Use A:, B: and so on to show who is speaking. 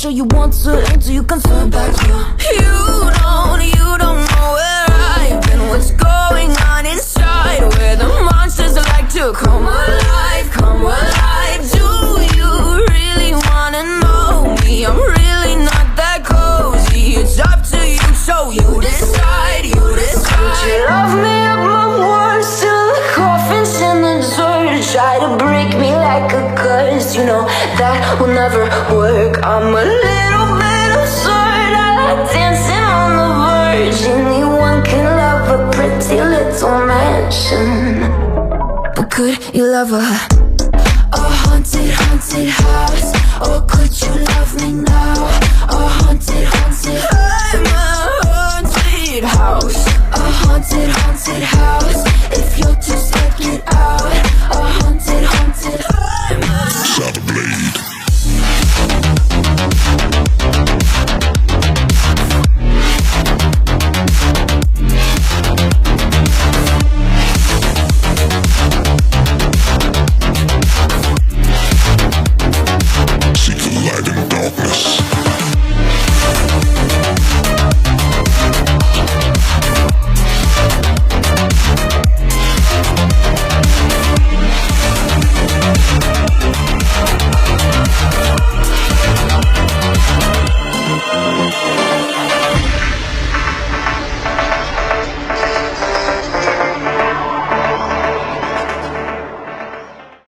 A: sure you want to until you confirm back. You don't know where I've been, what's going on inside, where the monsters like to come alive, come alive. Do you really wanna know me? I'm really not that cozy. It's up to you, so you decide, you decide. Would you love me up my words till the coffin's in the dirt? Try to break me like a curse, you know that will never work. I'm a little bit absurd, I like dancing on the verge. Anyone can love a pretty little mansion, but could you love a haunted, haunted house? Or could you love